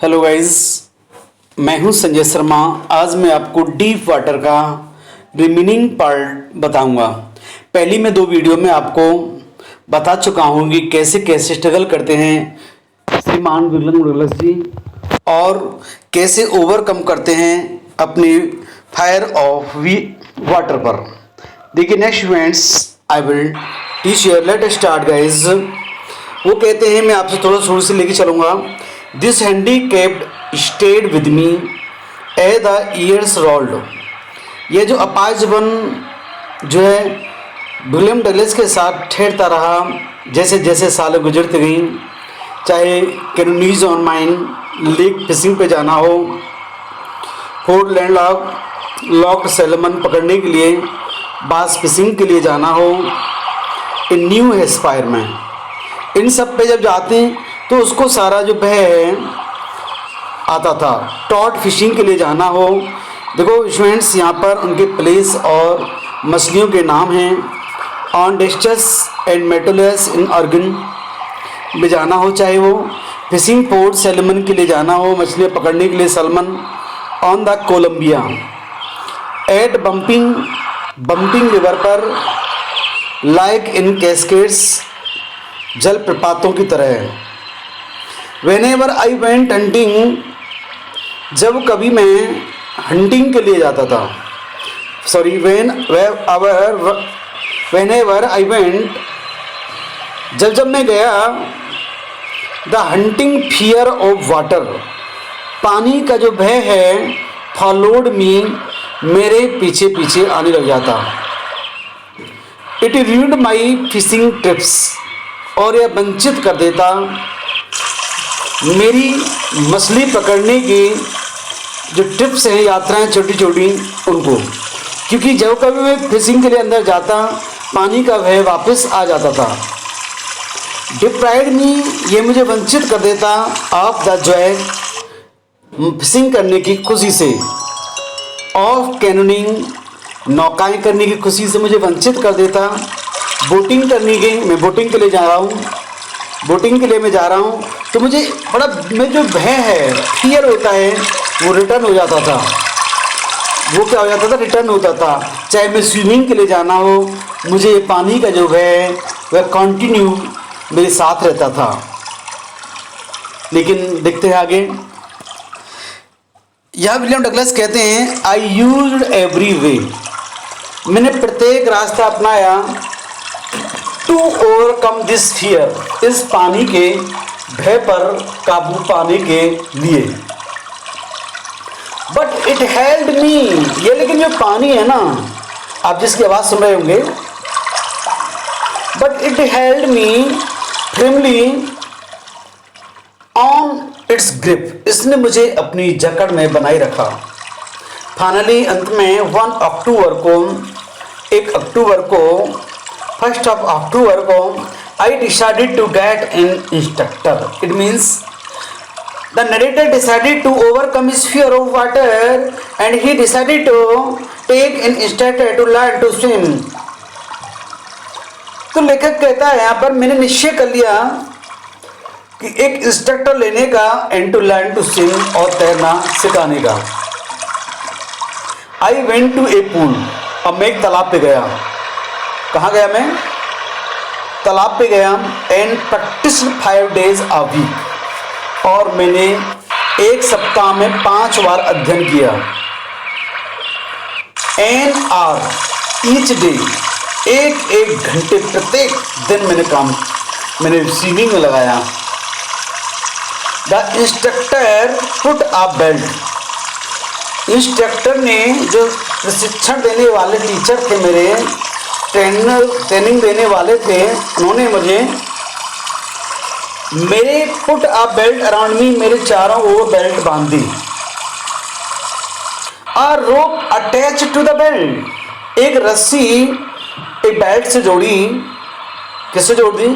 Hello guys, मैं हूं संजय शर्मा। आज मैं आपको डीप वाटर का रिमेनिंग पार्ट बताऊंगा। पहली मैं 2 वीडियो में आपको बता चुका हूं कि कैसे कैसे स्ट्रगल करते हैं श्रीमान विलियम डगलस जी और कैसे ओवरकम करते हैं अपने फायर ऑफ वाटर पर। देखिए next events I will teach you. Let start guys. वो कहते हैं, मैं आपसे थोड़ा शुरू से लेके चलूँगा। This handicapped stayed with me as the years rolled. ये जो अपाहिजपन जो है विलियम डगलस के साथ ठहरता रहा जैसे जैसे सालें गुजरती गई। चाहे कैनोनीज ऑन माइन लेक फिशिंग पे जाना हो, फोर्ट लैंडलॉक्ड सैल्मन पकड़ने के लिए, बास फिशिंग के लिए जाना हो, इन न्यू हेस्पायर में, इन सब पे जब जाते हैं तो उसको सारा जो भय है आता था। टॉट फिशिंग के लिए जाना हो, देखो स्टूडेंट्स यहाँ पर उनके प्लेस और मछलियों के नाम हैं। ऑन डिस्टस एंड मेटोलस इन अर्गन में जाना हो, चाहे वो फिशिंग पोर्ट सैल्मन के लिए जाना हो, मछलियाँ पकड़ने के लिए salmon on the Columbia at bumping river पर, लाइक इन कैस्केड्स जलप्रपातों की तरह। Whenever I went hunting, जब कभी मैं हंटिंग के लिए जाता था, whenever I went, जब मैं गया, the hunting fear of water, पानी का जो भय है, फॉलोड मी, मेरे पीछे पीछे आने लग जाता। It ruined my fishing trips, और यह वंचित कर देता मेरी मछली पकड़ने की जो ट्रिप्स हैं, यात्राएं छोटी छोटी उनको, क्योंकि जब कभी मैं फिशिंग के लिए अंदर जाता पानी का भय वापस आ जाता था। डिप्राइड मी, ये मुझे वंचित कर देता ऑफ द जॉय, फिशिंग करने की खुशी से, ऑफ कैनोनिंग, नौकाएं करने की खुशी से मुझे वंचित कर देता। बोटिंग करने की, मैं बोटिंग के लिए जा रहा हूँ, बोटिंग के लिए मैं जा रहा हूँ तो मुझे बड़ा में जो भय है, फियर होता है, वो रिटर्न हो जाता था। वो क्या हो जाता था? रिटर्न होता था। चाहे मैं स्विमिंग के लिए जाना हो, मुझे ये पानी का जो भय है वह कंटिन्यू मेरे साथ रहता था। लेकिन देखते हैं आगे, यह विलियम डगलस कहते हैं, आई यूज्ड एवरी वे, मैंने प्रत्येक रास्ता अपनाया, टू ओवरकम दिस फियर, इस पानी के भय पर काबू पाने के लिए। बट इट हेल्ड मी, ये लेकिन जो पानी है ना, आप जिसकी आवाज़ सुन रहे होंगे, but it held me firmly on it's grip, इसने मुझे अपनी जकड़ में बनाए रखा। फाइनली अंत में 1 अक्टूबर को I decided to get an instructor. It means the narrator decided to overcome his fear of water and he decided to take an instructor to learn to swim. तो लेखक कहता है यहाँ पर, मैंने निश्चय कर लिया कि एक इंस्ट्रक्टर लेने का and to learn to swim, और तैरना सिखाने का। I went to a pool, अब मैं एक तालाब पे गया। कहाँ गया मैं? तालाब पे गया। And practised 5 days a week, और मैंने एक सप्ताह में 5 बार अध्ययन किया। एन आवर ईच डे, एक घंटे प्रत्येक दिन मैंने स्विमिंग में लगाया। The instructor put a belt, instructor ने, जो प्रशिक्षण देने वाले टीचर थे, मेरे ट्रेनिंग देने वाले थे, उन्होंने मुझे मेरे put a belt around me, मेरे चारों ओर बेल्ट बांध दी। अ रोप अटैच टू द बेल्ट, एक रस्सी एक बेल्ट से जोड़ी। किससे जोड़ दी?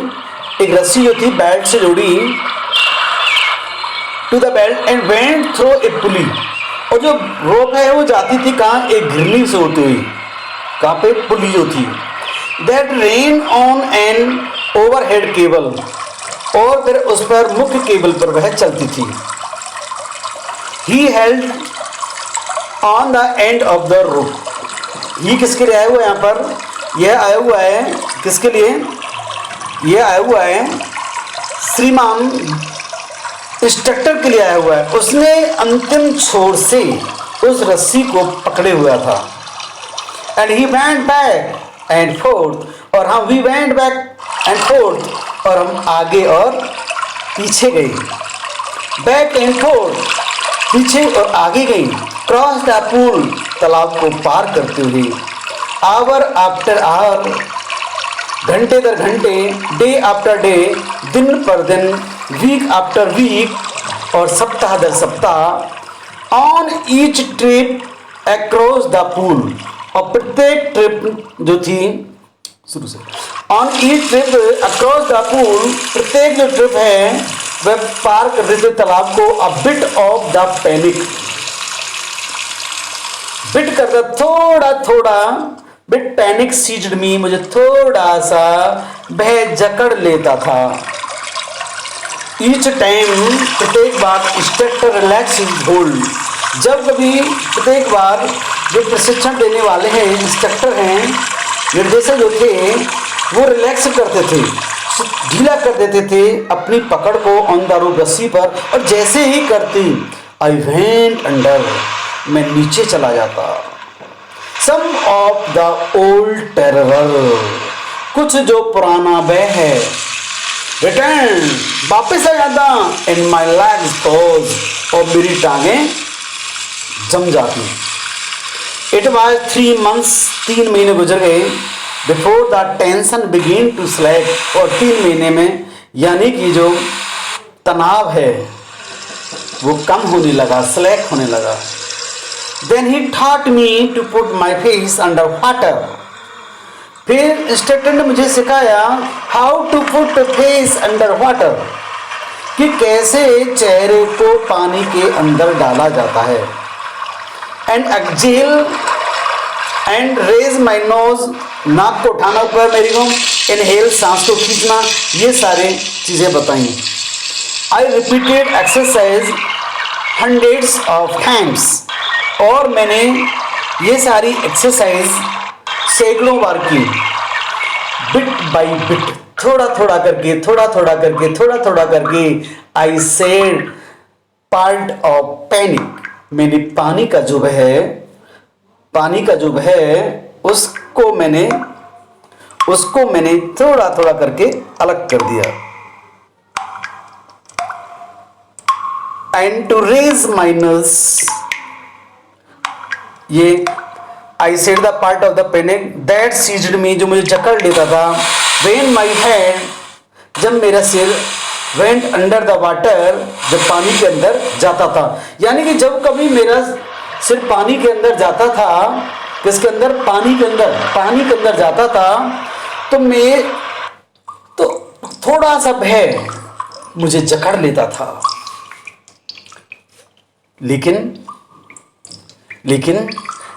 एक रस्सी जो थी बेल्ट से जोड़ी, to the belt and went through a pulley, और जो रोप है वो जाती थी कहाँ? एक घिरनी से होती हुई। कहाँ पे? पुली जो थी। That rain on an overhead cable, और फिर उस पर मुख्य केबल पर वह चलती थी। He held on the end of the rope. He किसके लिए आया हुआ है यहाँ पर? यह आया हुआ है किसके लिए? यह आया हुआ है श्रीमान इंस्ट्रक्टर के लिए आया हुआ है। उसने अंतिम छोर से उस रस्सी को पकड़े हुआ था। And he went back and forth, और हम we went back and forth, और हम आगे और पीछे गए। बैक एंड फोर्थ, पीछे और आगे गई। क्रॉस द पूल, तालाब को पार करते हुए। आवर आफ्टर आवर, घंटे दर घंटे, डे आफ्टर डे, दिन पर दिन, वीक आफ्टर वीक, और सप्ताह दर सप्ताह। On each trip across the pool, और प्रत्येक ट्रिप जो थी शुरू से, on each trip across the pool, प्रत्येक जो ट्रिप है वह पार कर देते तालाब को। A bit of the panic, bit करता थोड़ा थोड़ा, बिट पैनिक सीज्ड मी, मुझे थोड़ा सा भय जकड़ लेता था। ईच टाइम, प्रत्येक बार, इंस्ट्रक्टर रिलैक्स हिज होल्ड, जब कभी प्रत्येक बार जो प्रशिक्षण देने वाले हैं, इंस्ट्रक्टर हैं, निर्देशक जो थे, वो रिलैक्स करते थे, ढीला कर देते थे अपनी पकड़ को ऑन द रोप, रस्सी पर। और जैसे ही करती, आई वेंट अंडर, मैं नीचे चला जाता। सम ऑफ द ओल्ड टेरर, कुछ जो पुराना भय है, रिटर्न, वापस आ जाता। इन माई लेग्स फ्रोज, और मेरी टांगें जम जाती। इट वॉज 3 months, 3 महीने गुजर गए। Before the tension begin to slack, और 3 महीने में यानी कि जो तनाव है वो कम होने लगा, स्लैक होने लगा। Then he taught me to put my face under water, फिर इंस्ट्रक्टर ने मुझे सिखाया how to put face under water, कि कैसे चेहरे को पानी के अंदर डाला जाता है। And exhale and raise my nose, नाक को उठाना ऊपर मेरी को, इनहेल, सांस को खींचना, ये सारे चीज़ें बताई। I repeated exercise hundreds of times, और मैंने ये सारी एक्सरसाइज सैकड़ों बार की। बिट बाई बिट, थोड़ा थोड़ा करके, थोड़ा थोड़ा करके, थोड़ा थोड़ा करके। I said part of panic, मैंने पानी का जो है, पानी का जो है उसको मैंने थोड़ा थोड़ा करके अलग कर दिया। एंड टू रेज माइनस, ये I said the part of the panic that seized me, जो मुझे जकड़ लेता था। व्हेन माई हेड, जब मेरा सिर, वेंट अंडर द वाटर, जब पानी के अंदर जाता था, यानी कि जब कभी मेरा सिर पानी के अंदर जाता था, किसके अंदर? पानी के अंदर जाता था, तो मैं तो थोड़ा सा भय मुझे जकड़ लेता था। लेकिन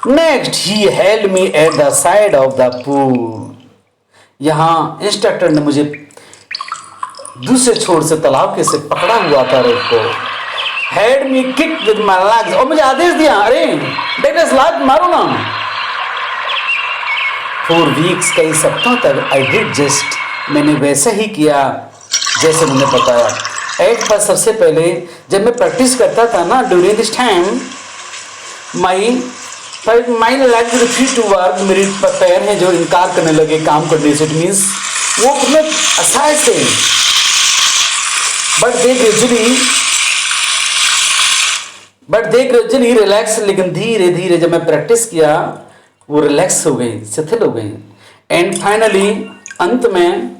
next he held me at the side of the pool, यहां इंस्ट्रक्टर ने मुझे दूसरे छोर से तालाब के से पकड़ा हुआ था रोप को। Head me kick with my legs, और मुझे आदेश दिया, अरे बेटा लात मारो ना। 4 weeks, कई सप्ताह तक आई डिड जस्ट, मैंने वैसा ही किया जैसे मैंने बताया। एट पर सबसे पहले जब मैं प्रैक्टिस करता था ना, during this time my legs refuse to work, मेरे पैर हैं जो इनकार करने लगे काम करने से। इट मीन्स वो मतलब असहाय से, बट दे ग्रेजुअली रिलैक्स, लेकिन धीरे धीरे जब मैं प्रैक्टिस किया वो रिलैक्स हो गई, शिथिल हो गई। एंड फाइनली, अंत में,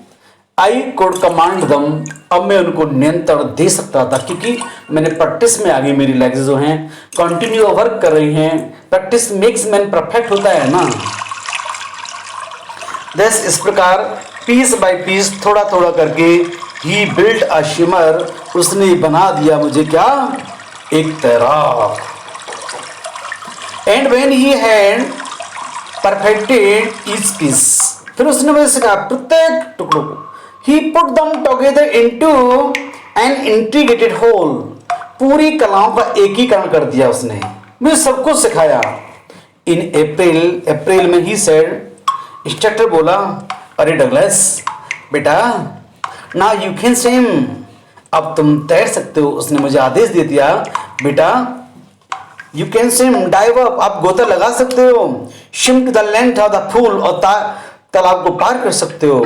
आई कोड कमांड दम, अब मैं उनको नियंत्रण दे सकता था, क्योंकि मैंने प्रैक्टिस में आगे मेरी लेग्स जो हैं कंटिन्यू वर्क कर रही हैं। प्रैक्टिस मेक्स मैन परफेक्ट होता है ना। दस इस प्रकार पीस बाय पीस, थोड़ा थोड़ा करके, ही बिल्ट अ शिमर, उसने बना दिया मुझे क्या? एक तैराक। And when he had perfected each piece, फिर उसने मुझे सिखाया प्रत्येक टुकड़ों को। He put them together into an integrated whole, पूरी कलाओं का एकीकरण कर दिया उसने, मुझे सब कुछ सिखाया। इन अप्रैल में ही सेड, इंस्ट्रक्टर बोला, अरे डगलस बेटा, नाउ यू कैन स्विम, अब तुम तैर सकते हो। उसने मुझे आदेश दे दिया, बेटा you can swim, dive up, आप गोता लगा सकते हो, swim to the length of the pool, और तालाब को पार कर सकते हो,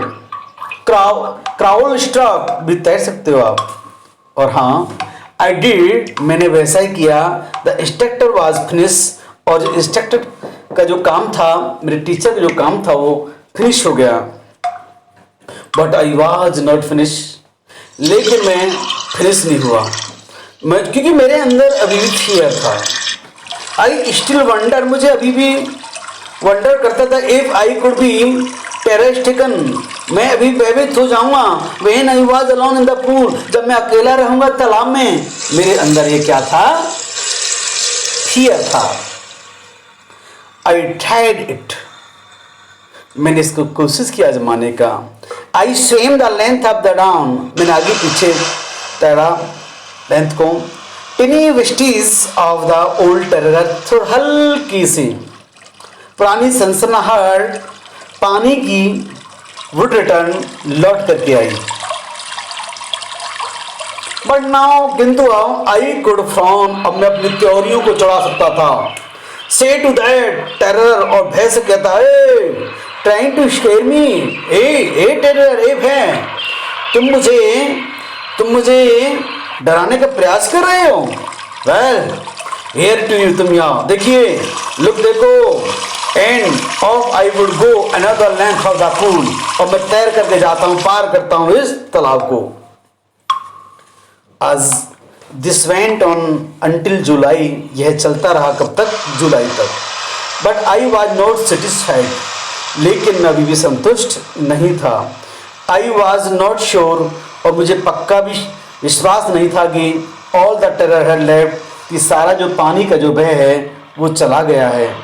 क्राउल स्ट्रोक भी तैर सकते हो आप। और हाँ, आई डिड, मैंने वैसा ही किया। द इंस्ट्रक्टर वॉज फिनिश, और जो इंस्ट्रक्टर का जो काम था, मेरे टीचर का जो काम था वो फिनिश हो गया। But I was not finish, लेकिन मैं फिनिश नहीं हुआ, क्योंकि मेरे अंदर अभी भी फियर था। आई स्टिल वंडर, मुझे अभी भी वंडर करता था, इफ आई कुड बी टेररिस्टिकन, मैं अभी भयभीत हो जाऊंगा। When I was alone in the pool, जब मैं अकेला रहूंगा तालाब में। मेरे अंदर ये क्या था? फियर था। आई ट्राइड इट, मैंने इसको कोशिश किया आजमाने का। I swim the length of the down, मैंने आगे पीछे तैरा लेंथ को। टिनी Vestige of the old terror, थोड़ी हल्की सी पुरानी सनसनाहट पानी की वुड रिटर्न लौट करके आई। बट नाउ, किंतु आई कुड फ्रॉम, अब मैं अपनी त्योरियों को चढ़ा सकता था। से टू दैट टेरर, और भय से कहता है, trying to scare me, a terror, a भय, तुम मुझे डराने का प्रयास कर रहे हो। वेल हियर टू यू, तुम यहाँ देखिए, लुक देखो, end of I would go another length of the pool, और मैं तैर करके जाता हूँ, पार करता हूँ इस तालाब को। आज दिस वेंट ऑन अंटिल जुलाई, यह चलता रहा कब तक? जुलाई तक। But I was not satisfied, लेकिन मैं अभी भी संतुष्ट नहीं था। आई वॉज नॉट श्योर, और मुझे पक्का भी विश्वास नहीं था कि all the terror had left, कि सारा जो पानी का जो भय है वो चला गया है।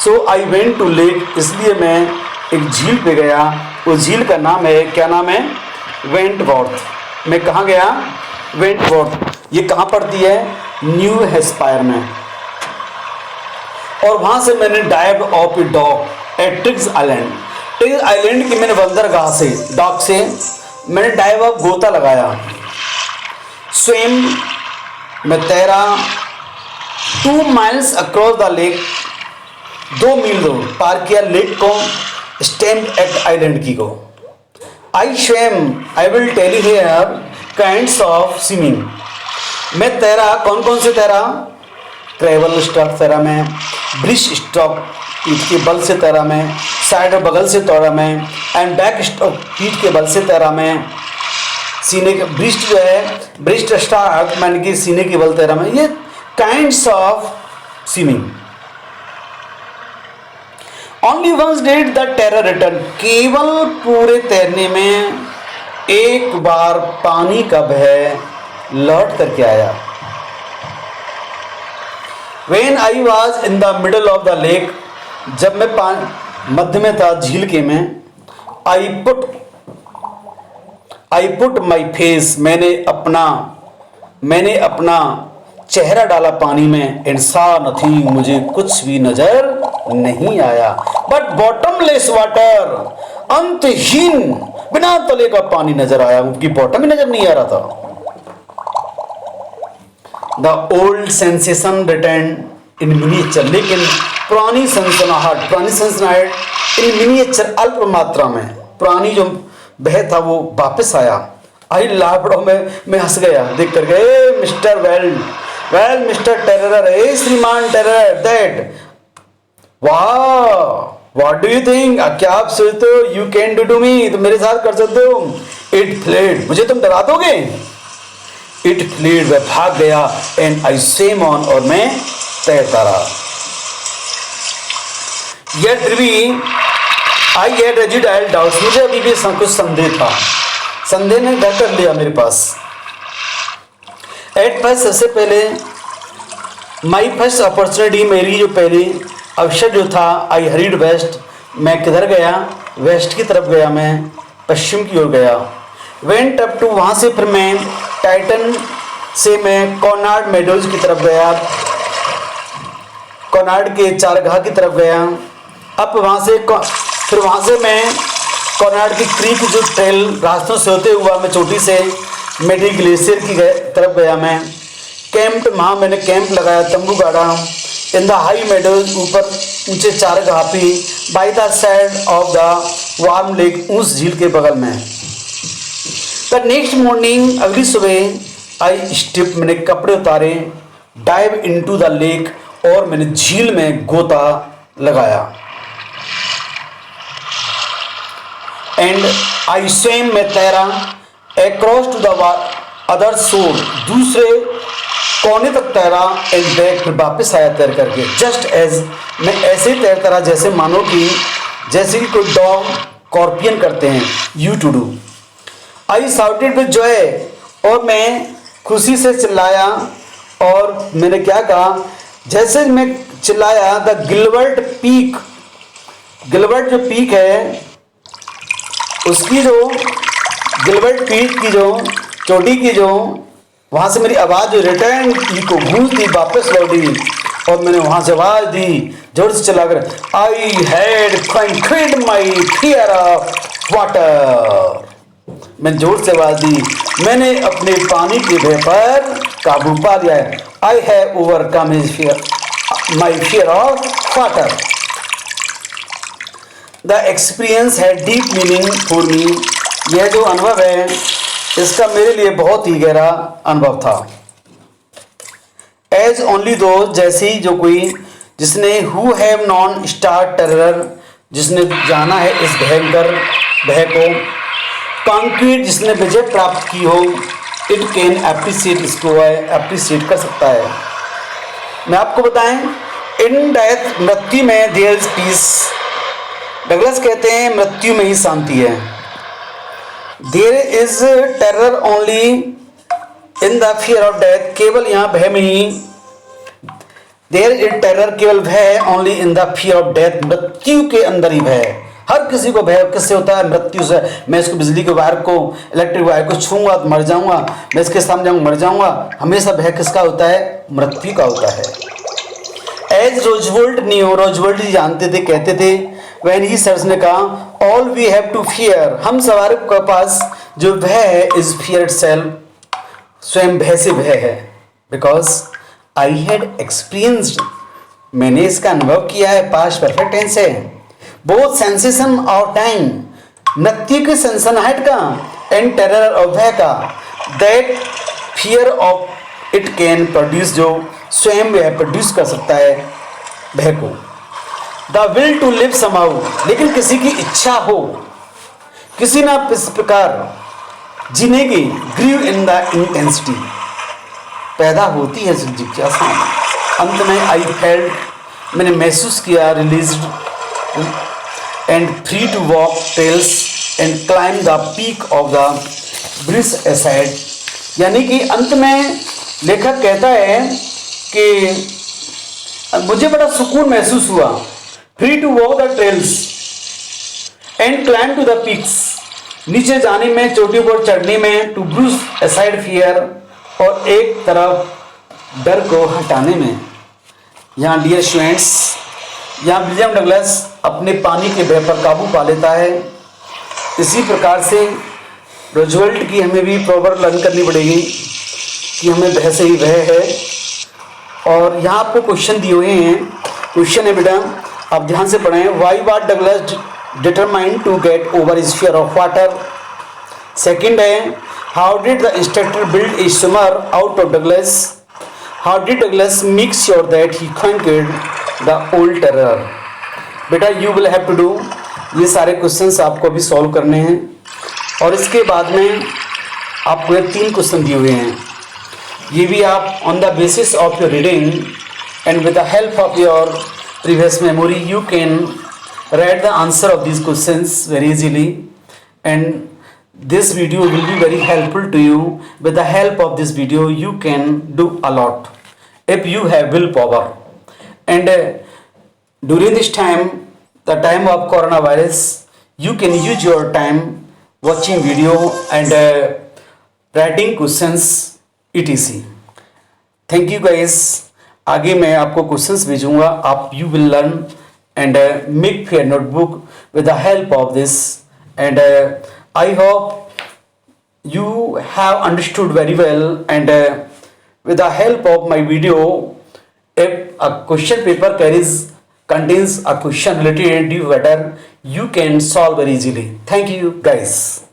सो आई वेंट टू लेक, इसलिए मैं एक झील पे गया। उस झील का नाम है, क्या नाम है? वेंटवॉर्थ। मैं कहाँ गया? वेंटवॉर्थ। ये कहाँ पड़ती है? न्यू हैम्पशायर में। और वहाँ से मैंने dive off a dock at Triggs Island, Triggs Island की मैंने बंदरगाह से, डॉक से मैंने डाइव ऑफ गोता लगाया। स्विम, मैं तैरा 2 miles अक्रॉस द लेक, 2 मील दूर पार किया लेक को, स्टैम्प एट आइलैंड की को। I swim, I will tell you here kinds of swimming. मैं तैरा, कौन कौन से तैरा? ट्रेवल स्ट्रोक तैरा मैं, ब्रिज स्ट्रोक पीठ के बल से तैरा मैं, साइड और बगल से तैरा मैं, एंड बैक स्ट्रोक पीठ के बल से तैरा मैं, सीने के ब्रिस्ट जो है, ब्रिस्ट स्ट्रोक मैंने कि सीने के बल तैरा मैं। ये kinds of swimming. Only once did the terror return, केवल पूरे तैरने में एक बार पानी का भय लौट करके आया। When I was in the middle of the lake, जब मैं मध्य में था झील के में, I put my face, मैंने अपना चेहरा डाला पानी में, and saw nothing, मुझे कुछ भी नजर नहीं आया। But bottomless water, अंतहीन बिना तले का पानी नजर आया, क्योंकि बॉटम ही नजर नहीं आ रहा था। The old sensation return in miniature, लेकिन पुरानी सनसनाहट इन मिनिएचर, अल्प मात्रा में पुरानी जो बह था वो वापस आया। आई लाफड़ों में मैं हंस गया देख करके। मिस्टर वेल मिस्टर टेरर, ए श्रीमान टेरर, दैट वाह, व्हाट डू यू थिंक, क्या आप सोचते हो? You can do to me, तुम मेरे साथ कर सकते हो। इट फ्लेड, मुझे तुम डरा दोगे? इट फ्लेड, वह भाग गया। एंड आई स्विम ऑन, और मैं तैरता रहा। Yet I had residual doubts, मुझे अभी भी कुछ संदेह था। संदेह ने घर कर लिया मेरे पास। एट फर्स्ट, सबसे पहले माई फर्स्ट अपॉर्चुनिटी, मेरी जो पहली अवसर जो था, आई हरीड वेस्ट, मैं किधर गया? वेस्ट की तरफ गया, मैं पश्चिम की ओर गया। वेंट अप टू, वहाँ से फिर मैं टाइटन से मैं कॉर्नार्ड मेडोज की तरफ गया, कॉर्नार्ड के चारगाह की तरफ गया। अब फिर वहाँ से मैं कॉर्नार्ड की क्रीक जो ट्रेल रास्तों से होते हुआ मैं चोटी से मेडी ग्लेशियर की तरफ गया। मैं कैंप, वहाँ मैंने कैंप लगाया, तंबू गाड़ा इन द हाई मेडोज, ऊपर ऊंचे चारगाह पे, by the side of the warm lake, उस झील के बगल में। द नेक्स्ट मॉर्निंग, अगली सुबह आई स्टिप, मैंने कपड़े उतारे, डाइव इनटू द लेक, और मैंने झील में गोता लगाया। एंड आई स्विम, मैं तैरा, अक्रॉस टू द अदर शोर, दूसरे कोने तक तैरा, एंड बैक, फिर वापस आया तैर करके। जस्ट एज, मैं ऐसे तैरता रहा जैसे मानो कि जैसे कि कोई डॉग कॉर्पियन करते हैं, you to do. I shouted with joy, और मैं खुशी से चिल्लाया, और मैंने क्या कहा, जैसे मैं चिल्लाया, द गिलबर्ट पीक, गिलबर्ट जो पीक है उसकी जो गिलबर्ट पीक की जो चोटी की जो वहाँ से मेरी आवाज़ जो रिटर्न को गूंजती, वापस लौटी, और मैंने वहाँ से आवाज़ दी जोर से चलाकर, I had conquered my fear of water. मैं जोर से आवाज़ दी, मैंने अपने पानी के भय पर काबू पा लिया है। I have overcome his fear, my fear of water. The experience है डीप मीनिंग फॉर मी, यह जो अनुभव है इसका मेरे लिए बहुत ही गहरा अनुभव था। एज ओनली दो, जैसे ही जो कोई जिसने who have non star terror, जिसने जाना है इस भयंकर भय को, कॉन्क्रीट, जिसने विजय प्राप्त की हो, इट कैन एप्रिसिएट, इसको एप्रिसिएट कर सकता है। मैं आपको बताएं, इन डेथ, मृत्यु में देयर इज पीस, डगलस कहते हैं मृत्यु में ही शांति है। There is terror only in the fear of death, केवल यहाँ भय में ही, देयर इज टेरर, केवल भय, only in the fear of death, मृत्यु के अंदर ही भय। हर किसी को भय किससे होता है? मृत्यु से। मैं इसको बिजली के वायर को, इलेक्ट्रिक वायर को छूंगा तो मर जाऊंगा, मैं इसके सामने जाऊंगा मर जाऊंगा। हमेशा भय किसका होता है? मृत्यु का होता है। एज रोजवोल्ट न्यू, रोजवोल्ट जी जानते थे, कहते थे, वैन ही सर्स ने कहा, all we have to fear, हम सवार के पास जो भय है, इज फियर इटसेल्फ, स्वयं भय से भय है। बिकॉज आई हैड एक्सपीरियंस्ड, मैंने इसका अनुभव किया है, पास्ट परफेक्ट टेंस है, बोथ सेंसेशन और टाइम, मृत्यु के सनसनाहट का, एंड टेरर और भय का, that fear of it can produce, जो स्वयं वह प्रोड्यूस कर सकता है भय को। द विल टू लिव समाउ, लेकिन किसी की इच्छा हो, किसी ना इस प्रकार जीने की, ग्रीव इन द इंटेंसिटी, पैदा होती है जिज्ञासा। अंत में आई फेल्ट, मैंने महसूस किया, released and free to walk trails and climb the peak of the breeze aside. यानी कि अंत में लेखक कहता है कि मुझे बड़ा सुकून महसूस हुआ, free to walk the trails and climb to the peaks, नीचे जाने में, चोटियों पर चढ़ने में, टू ब्रूस असाइड फियर, और एक तरफ डर को हटाने में। यहाँ डियर स्टूडेंट्स, यहाँ विलियम डगलस अपने पानी के भय पर काबू पा लेता है। इसी प्रकार से रोजवेल्ट की हमें भी प्रॉपर लर्न करनी पड़ेगी कि हमें भय से ही भय है। और यहाँ आपको क्वेश्चन दिए हुए हैं, क्वेश्चन है बेटा, आप ध्यान से पढ़ें। Why what Douglas determined to get over his fear of water. Second है, how did the instructor build a swimmer out of Douglas. How did Douglas make sure that he conquered the old terror. बेटा you will have to do, ये सारे questions आपको अभी solve करने हैं। और इसके बाद में आपको ये 3 क्वेश्चन दिए हुए हैं, ये भी आप on the basis of your reading and with the help of your previous memory you can write the answer of these questions very easily, and this video will be very helpful to you. With the help of this video you can do a lot if you have willpower. And during this time, the time of coronavirus, you can use your time watching video and writing questions etc. Thank you guys. आगे मैं आपको questions भेजूंगा, आप you will learn and make fair notebook with the help of this, and I hope you have understood very well, and with the help of my video, if a question paper contains a question related to weather, you can solve very easily. Thank you guys.